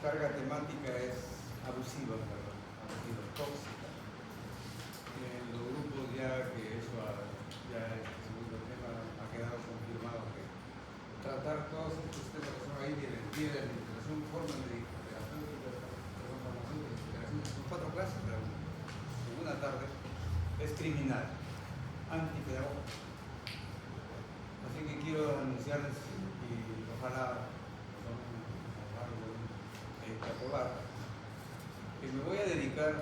carga temática es abusiva, perdón, abusiva, tóxica. En los grupos ya que eso ya este segundo tema ha quedado confirmado que tratar todos estos temas que son ahí de identidad, de integración, formas de integración, transformación de integración, son 4 clases en una tarde, es criminal, antipedagógico. Así que quiero anunciarles y ojalá aprobar que me voy a dedicar,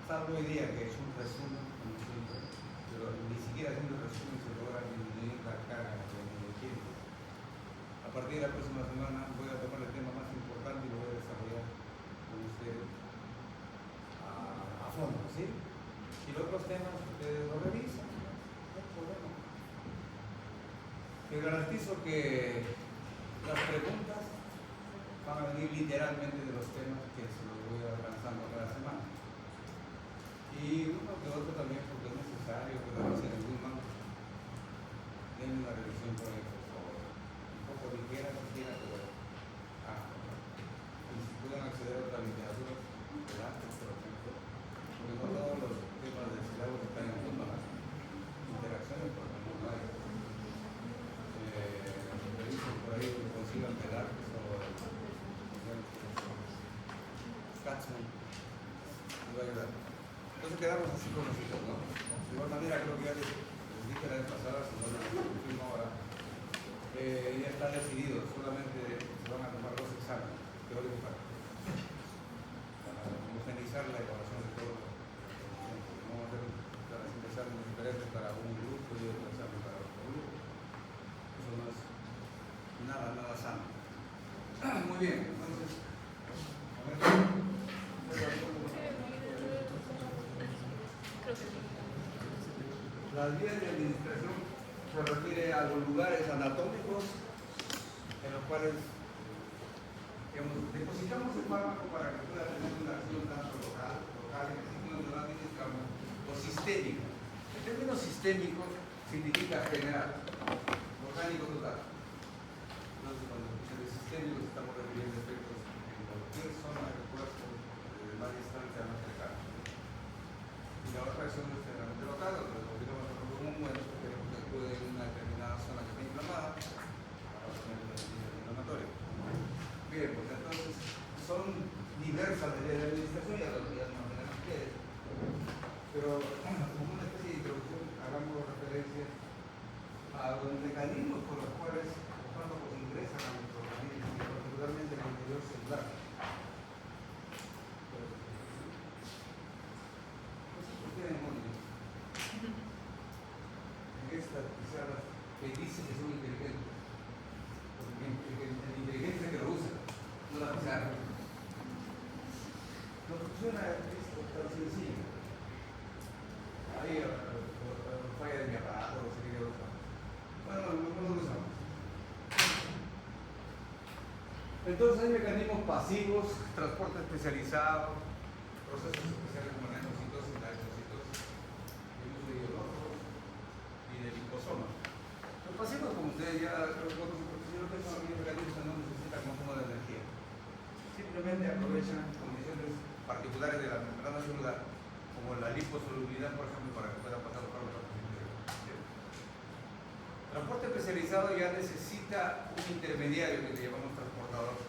salvo hoy día que es un resumen, como siempre, pero ni siquiera haciendo resumen se logra disminuir la carga de mi tiempo. A partir de la próxima semana voy a tomar el tema más importante y lo voy a desarrollar con ustedes a fondo, ¿sí? Y los otros temas ustedes lo revisan, no hay problema. Les garantizo que las preguntas van a venir literalmente de los temas que se los voy alcanzando cada semana. Y uno que otro también porque es necesario, que no se resuman. Denme una revisión por ahí, por favor. Un poco ligera, quisiera, pero y si pueden acceder a otras literaturas, adelante, por ejemplo, porque no todos los temas del sílabo están en el mundo, interacciones, por ejemplo, no hay. Revisen por ahí que consigan pegar, Katzman nos va a ayudar. Entonces quedamos así con nosotros, ¿no? De igual manera creo que ya les dije la vez pasada, si no lo confirmo ahora, ya está decidido, solamente se van a tomar 2 exámenes teóricos para homogeneizar la evaluación de todo. Vamos a hacer exámenes diferentes para un grupo y otro examen para otro grupo. Eso no es nada sano. Muy bien, entonces, las vías de administración se refiere a los lugares anatómicos en los cuales depositamos el fármaco para que pueda tener una acción tanto local en el sitio donde lo administramos, o sistémica. El término sistémico significa general, orgánico total. Entonces, cuando se dice sistémico, estamos refiriendo a efectos en cualquier zona del cuerpo de más distancia más cercana. Y la otra acción es generalmente local, donde lo digamos como un muerto, que queremos que actúe en una determinada zona que está inflamada, para obtener una medida inflamatoria. Bien, pues entonces son diversas las leyes de administración, ya lo imaginarán ustedes, pero como una especie de introducción, hagamos referencia a los mecanismos por los cuales los fármacos ingresan a nuestro organismo, y particularmente en el interior celular. Estas quizás que dicen que son inteligentes, porque la inteligencia que lo usa, no la pensaron. No funciona esto tan sencillo. Ahí falla de mi aparato, no sé qué lo usamos. Bueno, no lo usamos. Entonces hay mecanismos pasivos, transporte especializado, procesos especiales como la endocitosis, la exocitosis, el uso de biológicos y de liposomas. Los pasivos, como ustedes ya los conocen, porque si no son mecanismos que no necesitan consumo de energía. Simplemente aprovechan condiciones particulares de la membrana celular, como la liposolubilidad, por ejemplo, para que pueda pasar por la transporte especializado ya necesita un intermediario que le llamamos transportador,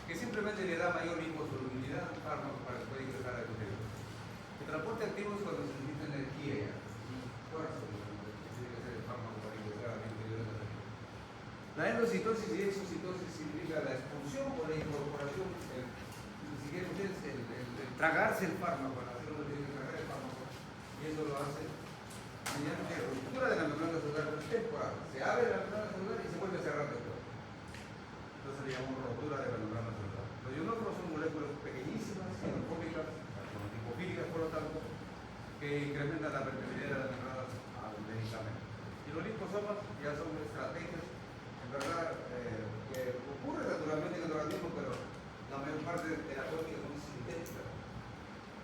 que simplemente le da mayor liposolubilidad al fármaco para que pueda ingresar al interior. El transporte activo es cuando se necesita energía, fuerza, que tiene que ser el fármaco para ingresar al interior de la célula. La endocitosis y exocitosis significa la expulsión o la incorporación, si quieren ustedes, el tragarse el fármaco, la célula tiene que tragar el fármaco, y eso lo hace mediante ruptura de la membrana celular temporal. Se abre la membrana celular y se vuelve a cerrar después. Entonces le llamamos rotura de la membrana celular. Los ionóforos son moléculas pequeñísimas, hidrofóbicas, lipofílicas por lo tanto, que incrementan la permeabilidad de la membrana al medicamento. Y los liposomas ya son estrategias, en verdad, que ocurren naturalmente en el organismo, pero la mayor parte terapéutica son sintéticas.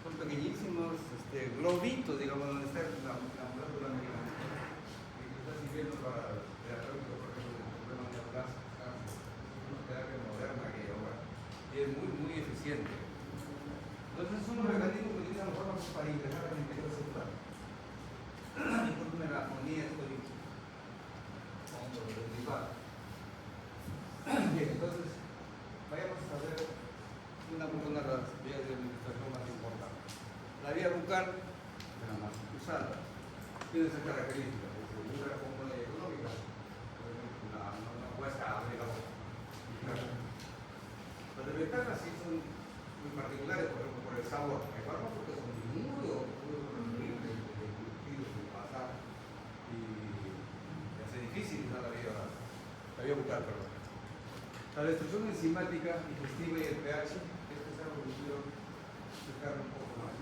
Son pequeñísimos globitos, digamos, donde está la molécula medicamentosa. Y que está sirviendo para terapéutico, por ejemplo, de problemas de cáncer. Es una terapia moderna que ahora y es muy eficaz. características, desde una componente económica, una apuesta, digamos. Las desventajas sí son muy particulares, por ejemplo, por el sabor. Hay fármacos que son muy horribles de pasar y hace difícil usar la vía bucal, perdón. La destrucción enzimática, digestiva y el pH, esto es algo que quiero explicar un poco más.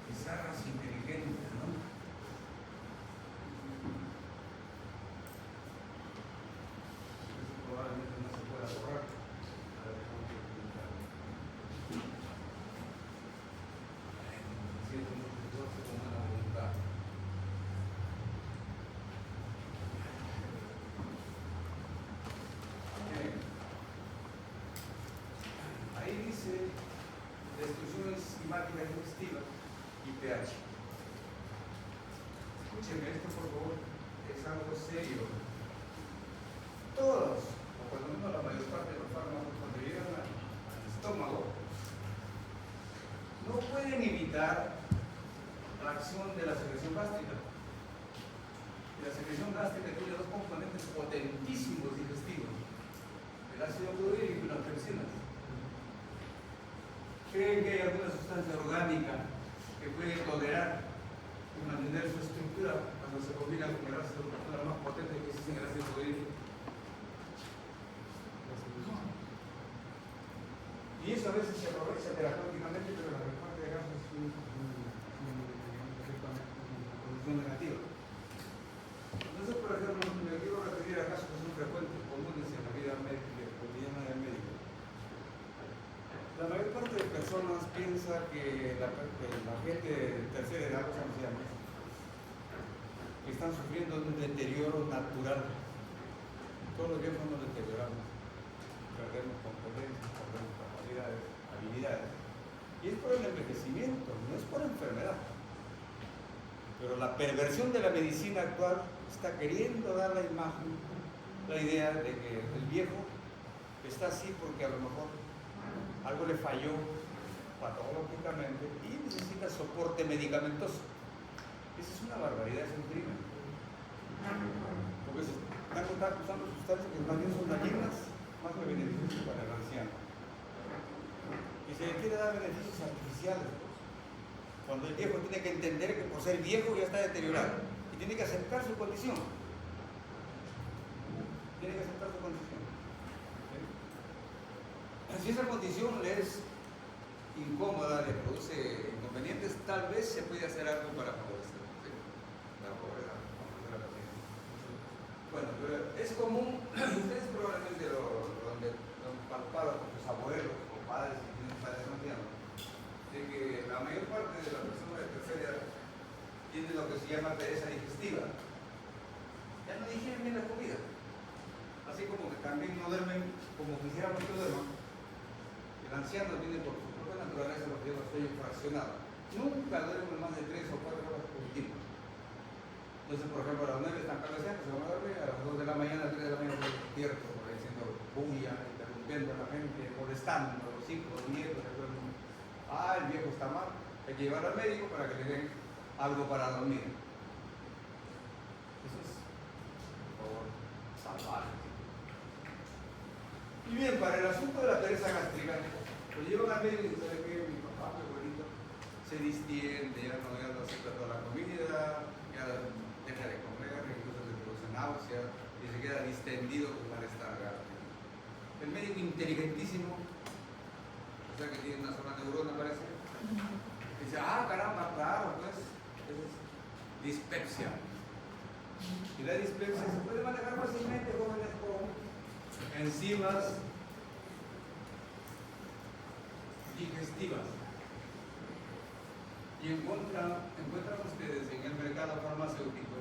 Pizarras inteligentes, ¿no? Eso probablemente no se pueda borrar. A ver, vamos a intentarlo. Siento mucho que hace con buena voluntad. Bien. Ahí dice destrucción enzimática digestiva y pH. Escúchenme esto, por favor, es algo serio. Todos, o por lo menos la mayor parte de los fármacos, cuando llegan al estómago, no pueden evitar la acción de la secreción gástrica. Y la secreción gástrica tiene dos componentes potentísimos digestivos: el ácido clorhídrico y las pepsinas. ¿Creen que hay alguna sustancia orgánica que puede tolerar y mantener su estructura cuando se combina con el ácido, la más potente que existe en el ácido clorhídrico? Y eso a veces se aprovecha terapéuticamente, pero la mayor parte de casos es un efecto condición negativa. Entonces, por ejemplo, me quiero referir a casos que son frecuentes, comunes en la vida médica, cotidiana del médico. La mayor parte de personas piensa que la gente de tercera edad, los ancianos, están sufriendo de un deterioro natural. Todos los viejos nos deterioramos, perdemos competencias, perdemos capacidades, habilidades. Y es por el envejecimiento, no es por enfermedad. Pero la perversión de la medicina actual está queriendo dar la imagen, la idea de que el viejo está así porque a lo mejor algo le falló patológicamente y necesita soporte medicamentoso. Esa es una barbaridad, es un crimen. Porque se están usando sustancias que más bien son dañinas, más que beneficios para el anciano. Y se le quiere dar beneficios artificiales, pues. Cuando el viejo tiene que entender que por ser viejo ya está deteriorado y tiene que aceptar su condición. Tiene que aceptar su condición. Si esa condición le es incómoda, le produce inconvenientes, tal vez se puede hacer algo para favorecer la pobreza. Bueno, pero es común, ustedes probablemente lo han palpado con sus abuelos o padres que tienen padres ancianos, de que la mayor parte de las personas de tercera edad tienen lo que se llama pereza digestiva. Ya no digieren bien la comida. Así como que también no duermen como quisiéramos que duerman. El anciano tiene por su propia naturaleza lo que llama sueño fraccionado. Nunca duerme más de 3 o 4 horas continuas. Entonces, por ejemplo, a las 9 están cabeceando, se van a dormir, a las 2 de la mañana, 3 de la mañana, están despiertos, por ahí haciendo bulla, interrumpiendo a la gente, molestando a los hijos, los nietos, a todo el mundo. Ah, el viejo está mal, hay que llevarlo al médico para que le den algo para dormir. Eso es, por favor, salvaje. Y bien, para el asunto de la pereza gástrica, lo llevan al médico y sabe que mi papá, mi abuelito, se distiende, ya no acepta toda la comida, ya deja de comer, incluso se produce náusea y se queda distendido con malestar gástrico. El médico inteligentísimo, o sea que tiene una sola neurona parece, dice, ah caramba, claro, pues, eso es dispepsia. Y la dispepsia se puede manejar fácilmente, jóvenes, con enzimas digestivas. Y encuentran ustedes en el mercado farmacéutico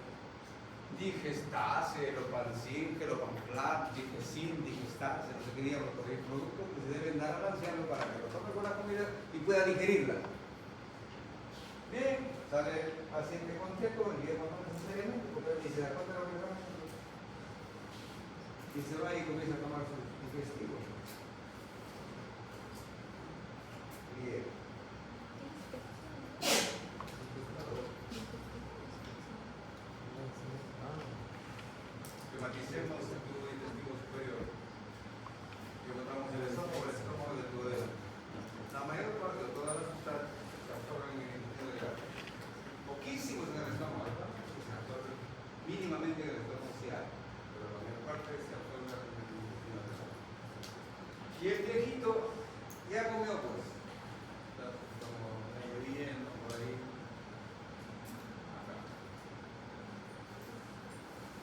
Digestase, Lopancin, Gelopanclat, Digesin, Digestase, no sé qué digan los productos que se deben dar al anciano para que lo tome con la comida y pueda digerirla. Bien, Sale el paciente con checo y no necesariamente, porque ni se da cuenta de lo que va a hacer. Y se va y comienza a tomar su digestivo. Bien. Primaticemos el tubo digestivo superior y botamos el estómago del duodeno. La mayor parte de todas las sustancias se absorben en el intestino delgado. Poquísimos en el estómago, ¿verdad? Se absorben mínimamente en el estómago, sí hay, pero la mayor parte se absorbe en el intestino delgado. Y el viejito ya comió, pues, como medio bien o por ahí. Acá.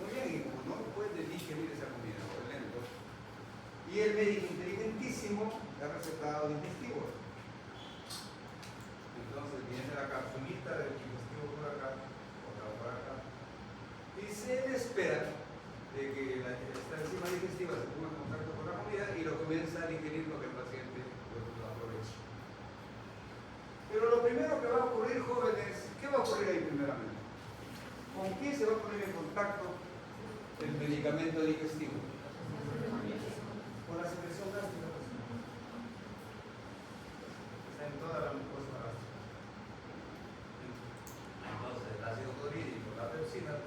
Muy bien, y como no puede digerir esa comida, por lento, y el médico inteligentísimo le ha recetado digestivos. Entonces viene la capsulita del digestivo por acá, otra por acá, y se espera de que esta enzima digestiva se ponga en contacto con la comida y lo comienza a digerir lo que el paciente lo aprovecha. Pero lo primero que va a ocurrir, jóvenes, ¿qué va a ocurrir ahí primeramente? ¿Con qué se va a poner en contacto el medicamento digestivo? Con la secreción gástrica. Está en toda la mucosa gástrica. Entonces el ácido clorhídrico, la pepsina,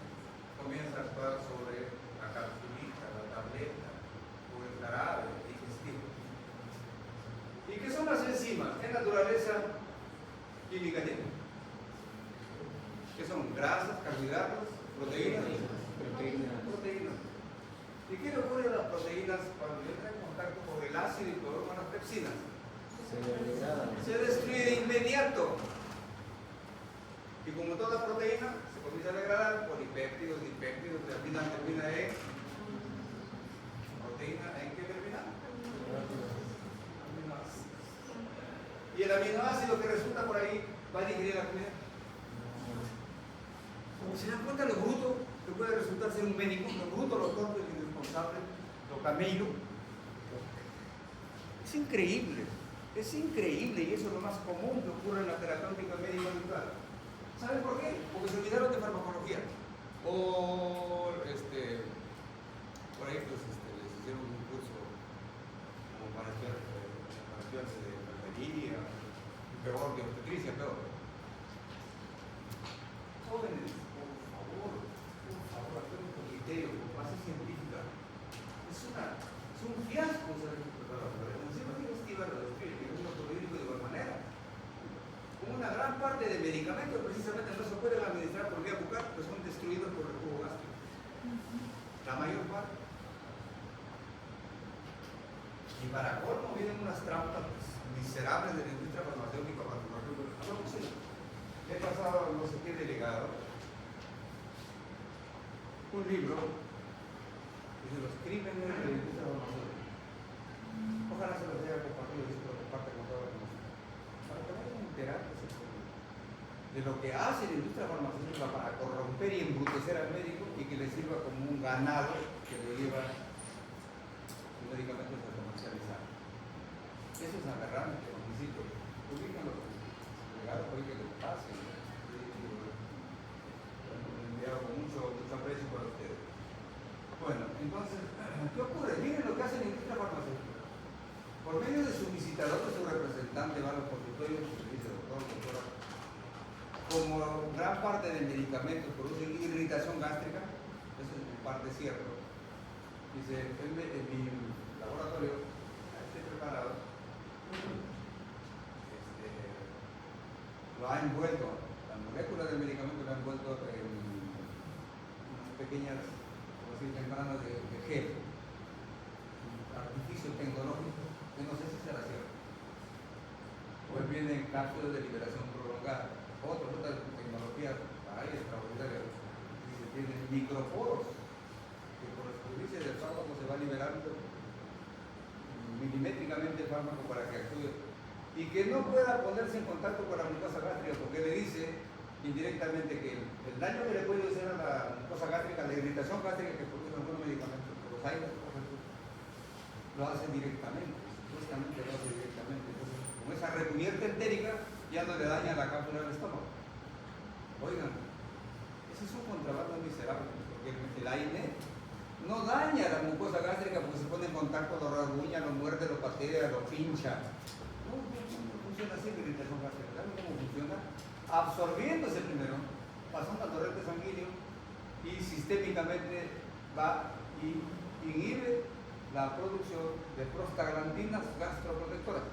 comienza a actuar sobre la capsulita, la tableta o el jarabe digestivo. ¿Y qué son las enzimas? ¿Qué naturaleza química tienen? ¿Qué son? Grasas, carbohidratos, proteínas. Proteínas. ¿Y qué le ocurre a las proteínas cuando entran en contacto con el ácido y con las pepsinas? Se destruye de inmediato. Y como toda proteína, se comienza a degradar polipéptidos, dipéptidos, termina en proteína. ¿En qué termina? Aminoácidos. Y el aminoácido que resulta por ahí va a digerir la comida. Como se dan cuenta lo bruto que puede resultar ser un médico, lo bruto, lo tonto, lo irresponsable, lo camello. Es increíble y eso es lo más común que ocurre en la terapéutica médica habitual. ¿Saben por qué? Porque se olvidaron de farmacología. O por ahí pues, les hicieron un curso como para estudiarse de enfermería, peor de obstetricia, peor. Jóvenes, por favor, hacer un criterio con base científica. Es un fiasco usar el preparador. La enzima digestiva lo describe en un automédico de igual manera. Como una gran parte de medicamentos precisamente no se pueden administrar por vía bucal, pues son destruidos por el jugo gástrico. La mayor parte. Y para colmo vienen unas trampas miserables de la industria farmacéutica para tomar el he pasado a no sé qué delegado un libro de los crímenes de la industria farmacéutica. Ojalá se los haya compartido y se lo comparte con todos los para que vayan a enterarse de lo que hace la industria farmacéutica para corromper y embrutecer al médico y que le sirva como un ganado que le lleva sus medicamentos a comercializar. Eso es aberrante, necesito. Ubíquenlo. Por que les pase, enviado con mucho aprecio para ustedes. Bueno, entonces, ¿qué ocurre? Miren lo que hace la industria farmacéutica. Por medio de su visitador, de su representante, va a los consultorios, su servicio de doctor, doctora, como gran parte del medicamento produce irritación gástrica, eso es en parte cierto. Dice, en mi laboratorio, esté preparado. Lo ha envuelto, la molécula del medicamento lo ha envuelto en unas pequeñas, como decir, membranas de gel, un artificio tecnológico, que no sé si será cierto. Pues viene cápsulas de liberación prolongada, otras tecnologías ahí extraordinarias, y tienen microporos, que por la superficie del fármaco se va liberando milimétricamente el fármaco para que actúe y que no pueda ponerse en contacto con la mucosa gástrica, porque le dice indirectamente que el daño que le puede hacer a la mucosa gástrica, la irritación gástrica que produce algunos medicamentos, los hay, lo hace directamente, supuestamente lo hace directamente. Entonces, con esa recubierta entérica ya no le daña la cápsula del estómago. Oigan, ese es un contrabando miserable, porque el AINE no daña la mucosa gástrica porque se pone en contacto, lo rasguña, lo muerde, lo patea, lo pincha. No funciona así la irritación gástrica. ¿Saben cómo funciona? Absorbiéndose primero, pasando al torrente sanguíneo y sistémicamente va y inhibe la producción de prostaglandinas gastroprotectoras.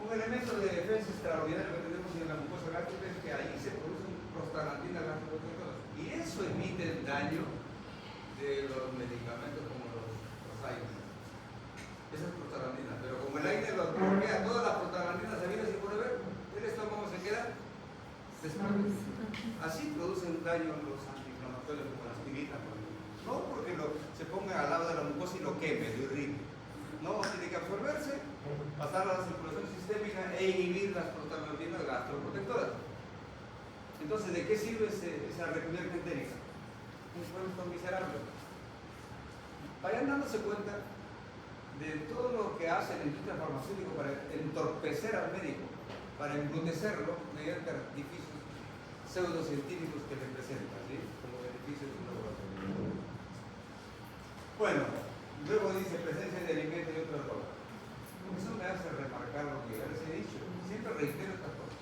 Un elemento de defensa extraordinario que tenemos en la mucosa gástrica es que ahí se producen prostaglandinas gastroprotectoras y eso emite el daño de los medicamentos como los AINES. Esas prostaglandinas, pero como el AINE los bloquea todas las prostaglandinas sabidas y por haber, el estómago se queda desprotegido. Así producen daño los antiinflamatorios como la aspirina, no porque se ponga al lado de la mucosa y lo queme, lo irrite. No, tiene que absorberse, pasar a la circulación sistémica e inhibir las prostaglandinas gastroprotectoras. Entonces, ¿de qué sirve esa recubierta entérica? Un cuento miserable. Vayan dándose cuenta de todo lo que hace la industria farmacéutica para entorpecer al médico, para embrutecerlo mediante artificios pseudocientíficos que le presentan, ¿sí? Como beneficios de un laboratorio. Bueno, luego dice presencia de alimento y otras cosas. Eso me hace remarcar lo que ya les he dicho. Siempre reitero estas cosas.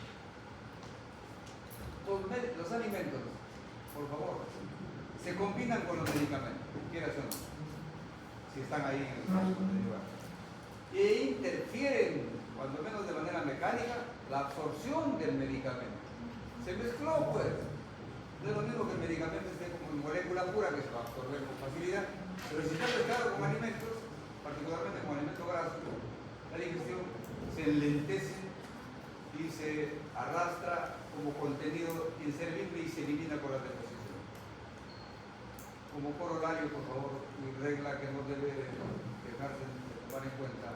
Los alimentos, por favor, se combinan con los medicamentos, quieras o no, si están ahí en el caso de llevar. E interfieren, cuando menos de manera mecánica, la absorción del medicamento. Se mezcló, pues. No es lo mismo que el medicamento esté como en molécula pura, que se va a absorber con facilidad, pero si está mezclado con alimentos, particularmente con alimentos grasos, la digestión se enlentece y se arrastra como contenido inservible y se elimina por la deposición. Como corolario, por favor, y regla que no debe dejarse de tomar en cuenta,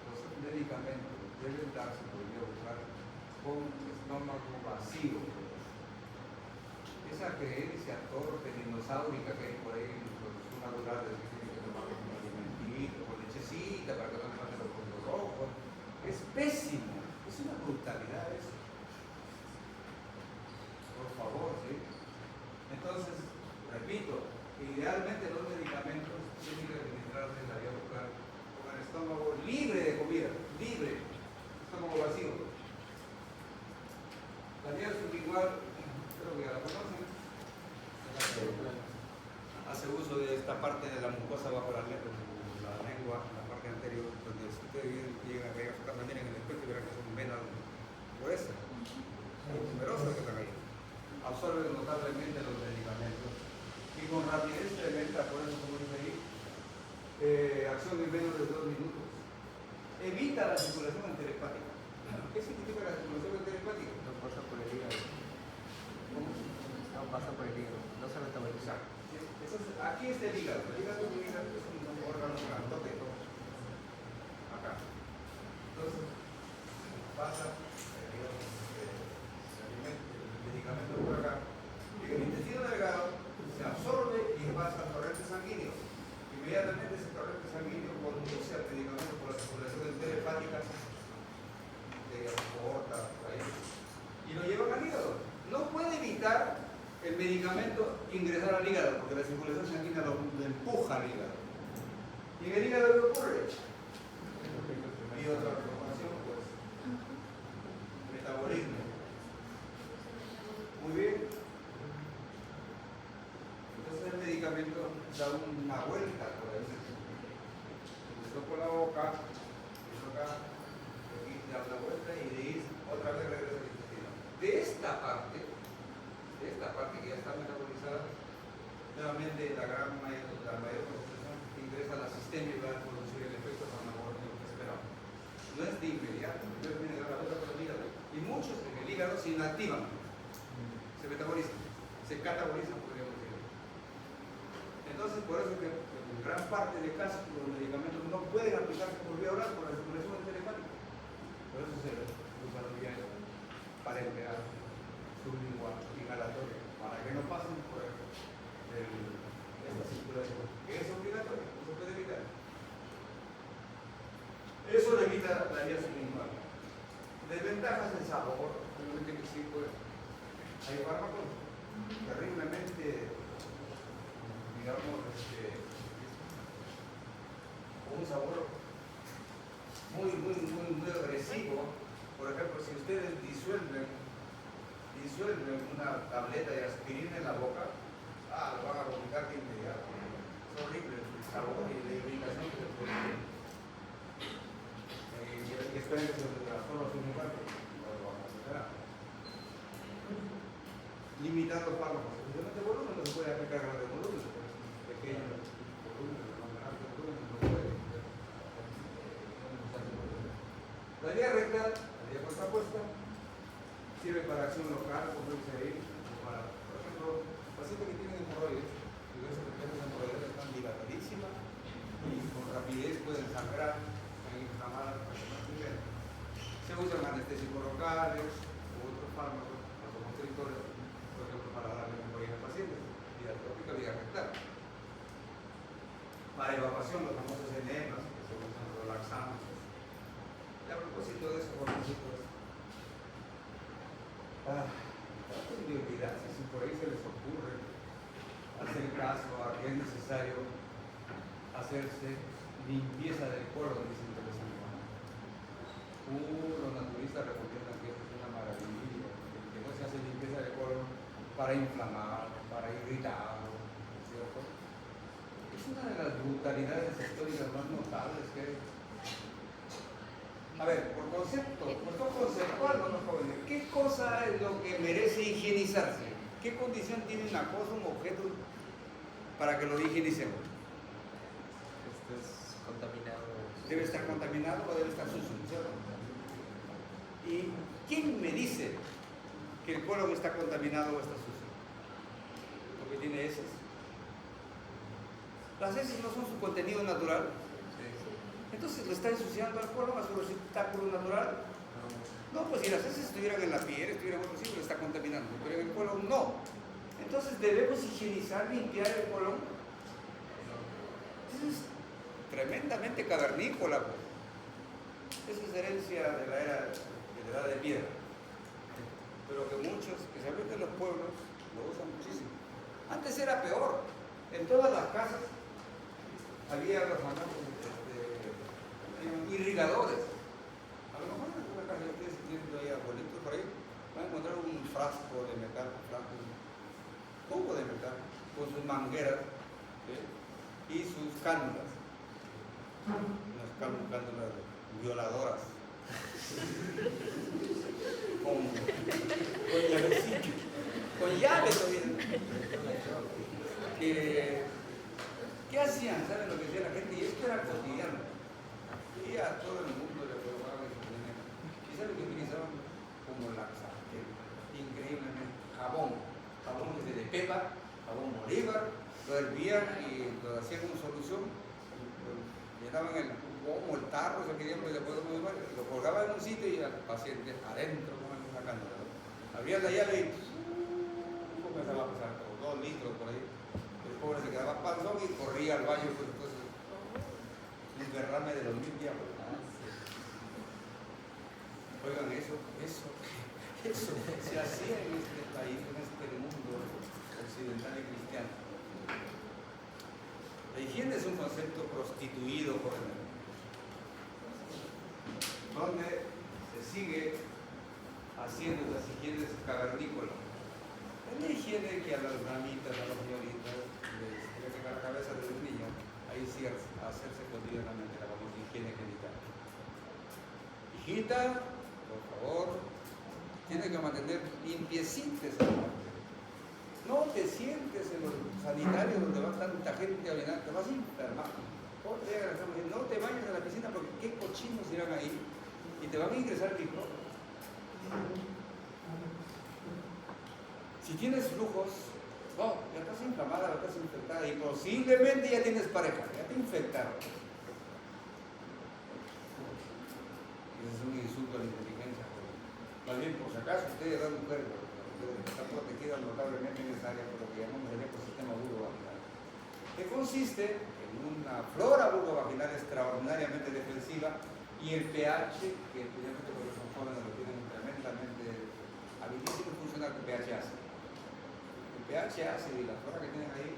los medicamentos deben darse por vía bucal con estómago vacío. Esa creencia torpe, dinosaurica que hay por ahí en los naturales que tienen que tomar con alimentito, con lechecita para que no pasen los puntos rojos, es pésimo, es una brutalidad eso. Por favor, ¿sí? Entonces, repito, idealmente los medicamentos tienen que administrarse en la vía bucal con el estómago libre de comida, libre, estómago vacío. La vía sublingual, creo que ya la conocen, hace uso de esta parte de la mucosa bajo la lengua, la parte anterior, donde si ustedes llegan a pegar su casa, miren en el espejo y verán que son venas gruesas, numerosas que están ahí. Absorben notablemente los medicamentos y con rapidez tremenda, por eso como dice ahí, acción en menos de 2 minutos. Evita la circulación enterhepática. ¿Qué significa la circulación enterhepática? No pasa por el hígado. ¿Cómo? No pasa por el hígado, no se metaboliza. Aquí está el hígado. El hígado es un órgano grandote. Acá. Entonces, pasa el medicamento por acá. Y el intestino delgado se absorbe y pasa al torrente sanguíneo. Inmediatamente ese torrente sanguíneo conduce al medicamento por la circulación enterhepática de aorta, por ahí, y lo llevan al hígado. No puede evitar el medicamento ingresar al hígado, porque la circulación sanguínea lo empuja al hígado. ¿Y en el hígado qué ocurre? Y otra información, pues, metabolismo. Muy bien. Entonces el medicamento da una vuelta por ahí. Empezó por la boca, empezó acá, aquí da una vuelta y de ahí otra vez regresa al intestino. De esta parte que ya está metabolizada, nuevamente la mayor concentración ingresa a la sistema y va a producir el efecto farmacológico que esperamos. No es de inmediato, primero viene de la vuelta por el hígado. Y muchos en el hígado se inactivan, se metabolizan, se catabolizan, podríamos decir. Entonces, por eso que en gran parte de casos los medicamentos no pueden aplicarse por vía oral por la circulación enterhepática. Por eso se usa la vía parenteral, sublingual, inhalatoria, para que no pasen por esta circulación, que es obligatoria, no se puede evitar. Eso le evita la vía sublingual. Desventajas del sabor, obviamente que sí, pues, Hay fármacos terriblemente, digamos, con un sabor muy agresivo. Por ejemplo, si ustedes disuelven una tableta de aspirina en la boca, lo van a vomitar de inmediato. Es horrible el sabor y la irritación que se produce. Y esperen que se los transforme en un cuerpo. Limitar los fármacos. Especialmente volumen, no se puede aplicar grande volumen, pequeño volumen, más grande volumen, no puede. La vía rectal, la vía contrapuesta, sirve para acción local, como dice ahí, para, por ejemplo, pacientes que tienen hemorroides, diversas regiones hemorroides están dilatadísimas y con rapidez pueden sangrar, pueden inflamar las personas primero. Se usan anestésicos locales u otros fármacos, vasoconstrictores, por ejemplo, para darle memoria al paciente, vía trópica, vía rectal. Para evacuación, los famosos enemas, que se usan relaxantes. Y a propósito de eso, jovencitos, traten de olvidarse si por ahí se les ocurre hacer caso a que es necesario hacerse limpieza del colon, dicen que les los naturistas recomiendan que esto es una maravilla, que no se hace limpieza del colon para inflamar, para irritar, ¿cierto? Es una de las brutalidades históricas más notables que hay. A ver, por concepto, cuestión conceptual, vamos jóvenes, ¿qué cosa es lo que merece higienizarse? ¿Qué condición tiene una cosa, un objeto, para que lo higienicemos? Esto es contaminado. Debe estar contaminado o debe estar sucio, ¿cierto? ¿Y quién me dice que el colon está contaminado o está sucio? Porque tiene heces. Las heces no son su contenido natural. Entonces le está ensuciando al colon, a su receptáculo natural. No, pues si las heces estuvieran en la piel, estuvieran en otro sitio, le está contaminando, pero en el colon no. Entonces debemos higienizar, limpiar el colon. Eso es tremendamente cavernícola, pues. Esa es herencia de la edad de piedra. Pero que muchos, especialmente en los pueblos, lo usan muchísimo. Antes era peor. En todas las casas había los famosos irrigadores. A lo mejor en alguna casa de ustedes, si tienen ahí abuelitos por ahí, van a encontrar un frasco de metal, un tubo de metal, con sus mangueras, ¿sí? Y sus cánulas. Unas cánulas violadoras. con llavecillo. Con llave todavía. ¿Qué hacían? ¿Saben lo que decía la gente? Y esto era cotidiano. Y a todo el mundo le probaban ese veneno. ¿Y saben que utilizaban? Como laxante, increíblemente. Jabón desde de pepa, jabón bolívar, lo hervían y lo hacían en solución, llenaban el pomo, el tarro, eso que diablos le podemos llamar, lo colgaban en un sitio y al paciente adentro con una cánula. Abrían la llave y comenzaba a pasar como 2 litros por ahí. El pobre se quedaba panzón y corría al baño, pues entonces un derrame de los 1000 diablos. Oigan, eso se hacía en este país, en este mundo occidental y cristiano. La higiene es un concepto prostituido por el mundo, donde se sigue haciendo las higienes cavernícolas. Es la higiene que a las mamitas, a las señoritas, les tiene que dar la cabeza desde un niño, ahí sí hacerse cotidianamente la famosa higiene genital. Hijita, por favor, tiene que mantener limpiecitas. No te sientes en los sanitarios donde va tanta gente a orinar, te vas a enfermar. No te bañes en la piscina porque qué cochinos irán ahí y te van a ingresar microbios. Si tienes flujos, no, ya estás inflamada, ya estás infectada y posiblemente ya tienes pareja, ya te infectaron. Ese es un insulto a la inteligencia. Más bien, por si acaso, usted es mujer, está protegida notablemente en esa área por lo que llamamos el ecosistema vulvovaginal, que consiste en una flora vulvovaginal extraordinariamente defensiva y el pH, que especialmente porque son jóvenes lo tienen tremendamente habilísimo y funcional, pH ácido. El pH ácido y la flora que tienen ahí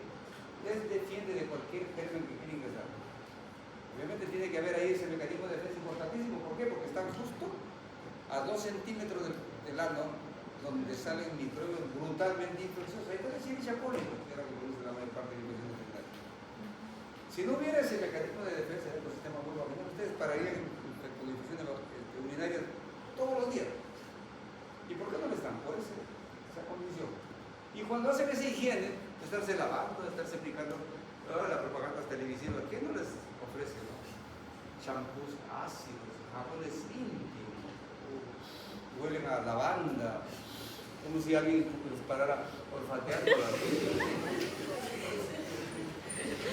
les defiende de cualquier germen que quiera ingresar. Obviamente tiene que haber ahí ese mecanismo de defensa importantísimo. ¿Por qué? Porque están justo a 2 centímetros del ano, donde salen microbios brutalmente infecciosos. Ahí está el Escherichia coli, que es la que produce la mayor parte de infecciones vegetales. Si no hubiera ese mecanismo de defensa del ecosistema muy bajo, ustedes pararían con infecciones urinarias todos los días. ¿Y por qué no lo están? Por esa condición. Y cuando hacen esa higiene, de estarse lavando, de estarse aplicando, ahora la propaganda televisiva, ¿qué no les ofrece? ¿No? Champús ácidos, jabones íntimos, huelen a lavanda, como si alguien les parara olfateando la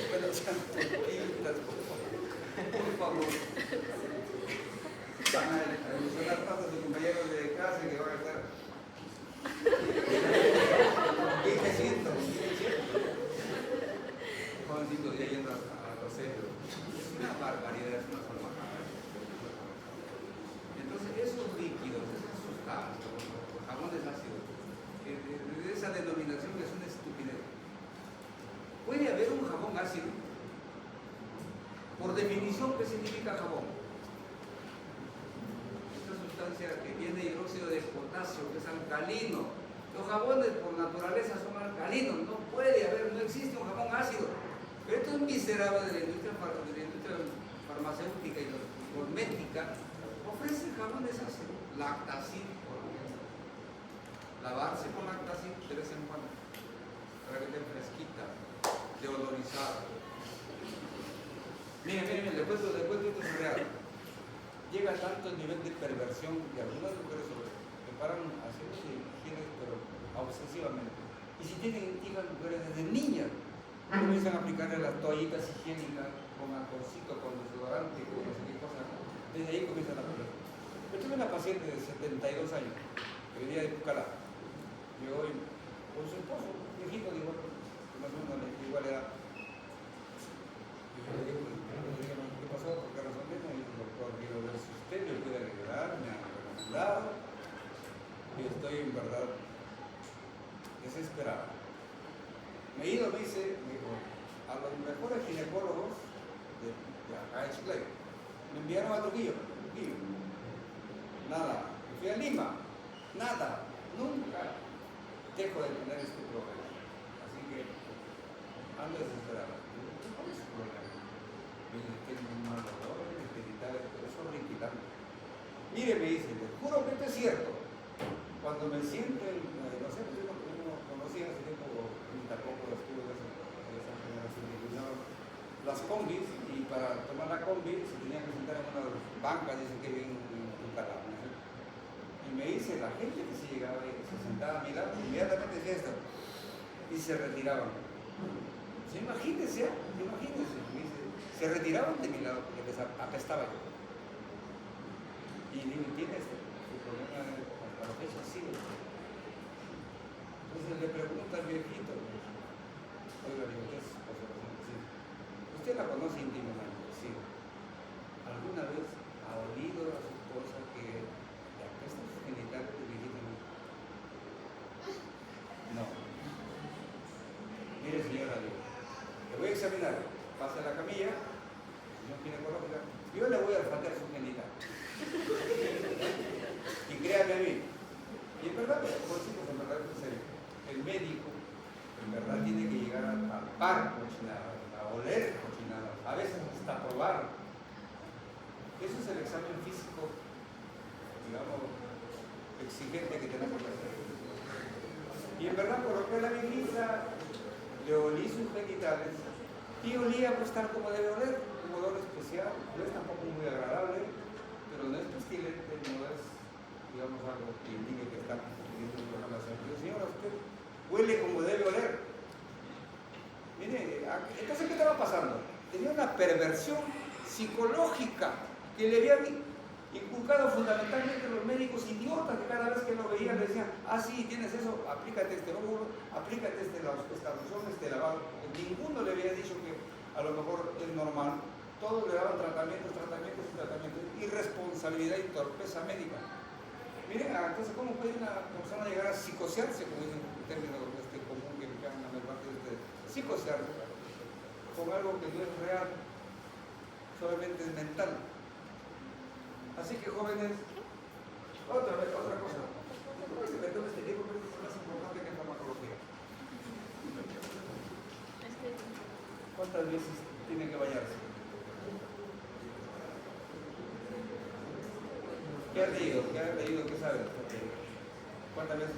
bueno, champitas, por favor. Van a emocionar tanto a sus compañeros de clase que van a estar. ¿Qué me siento? Jovencitos ya yendo a los centros. Es una barbaridad, es una salvajada. Entonces, esos líquidos, esas sustancias, los jabones ácidos, de esa denominación es una estupidez. ¿Puede haber un jabón ácido? Por definición, ¿qué significa jabón? Esta sustancia que tiene hidróxido de potasio, que es alcalino. Los jabones por naturaleza son alcalinos, no puede haber, no existe un jabón ácido. Pero esto es miserable de la industria farmacéutica y cosmética. Ofrece jabones ácidos, Lactacid, por ejemplo. Lavarse con Lactacid de vez en cuando, para que esté fresquita, deodorizada. Miren, después esto es real. Llega tanto el nivel de perversión que algunas mujeres se paran haciendo higiene, pero obsesivamente. Y si tienen hijas mujeres desde niñas, comienzan a aplicarle las toallitas higiénicas con alcoholcito, con desodorante, con no sé qué cosa. Desde ahí comienzan a aplicar. Yo tuve una paciente de 72 años, que venía de Pucallá. Llegó con su esposo, viejito, digo, más o menos igual edad. ¿Qué pasó? ¿Por qué razón viene? Me dijo, doctor, quiero ver si usted me puede ayudar, me han recomendado. Y estoy en verdad desesperado. Me he ido, me dijo, a los mejores ginecólogos de acá de Chile. Me enviaron a Trujillo. Nada. Me fui a Lima. Nada. Nunca dejo de tener este problema. Así que ando desesperado. ¿Cuál es su problema? Tengo un mal dolor, pero es horripilante. Mire, me dice, le juro que esto es cierto. Cuando me siento, no sé, yo no conocía hace tiempo, ni tampoco estuve de esa generación que usaban las combis, y para tomar la combi se tenía que sentar en una banca, dice que viene en Pucallá. Y me dice, la gente que se llegaba y se sentaba a mi lado, inmediatamente decía esto, y se retiraban. Imagínense, me dice, se retiraban de mi lado porque les apestaba yo. Y digo, ¿tiene su problema hasta la fecha? Sí. Entonces le pregunta al viejito, oiga, digo, ¿qué es observación? Sí. ¿Usted la conoce íntimamente? Sí. ¿Alguna vez ha olido a su esposa que le apesta sus genitales de viejito? No. Mire, señora, digo, le voy a examinar, pasa la camilla, señor ginecológica, yo le voy a olfatear su genital. Y créanme a mí, y en verdad, en verdad, el médico, en verdad, tiene que llegar a palpar cochinadas, a oler cochinadas, a veces hasta probar. Eso es el examen físico, digamos, exigente que tenemos que hacer. Y en verdad, coloqué a la viejita, le olí sus genitales y olía pues tal como debe oler, un olor especial, no es tampoco muy agradable, pero no es pestilente, no es, digamos, algo que indique que está teniendo una relación. Pero señora, usted huele como debe oler. Mire, entonces, ¿qué estaba pasando? Tenía una perversión psicológica que le habían inculcado fundamentalmente los médicos idiotas, que cada vez que lo veían le decían, ah, sí, tienes eso, aplícate este lóbulo, aplícate esta loción, este lavado. Ninguno le había dicho que a lo mejor es normal. Todos le daban tratamientos, irresponsabilidad y torpeza médica. Miren, entonces, ¿cómo puede una persona llegar a psicosearse, como dice un término común que llaman a psicosear, con algo que no es real, solamente es mental? Así que, jóvenes, otra cosa. No se me tome este libro, pero es más importante que farmacología. ¿Cuántas veces tiene que bañarse? ¿Qué ha leído? ¿Qué sabe? ¿Cuántas veces?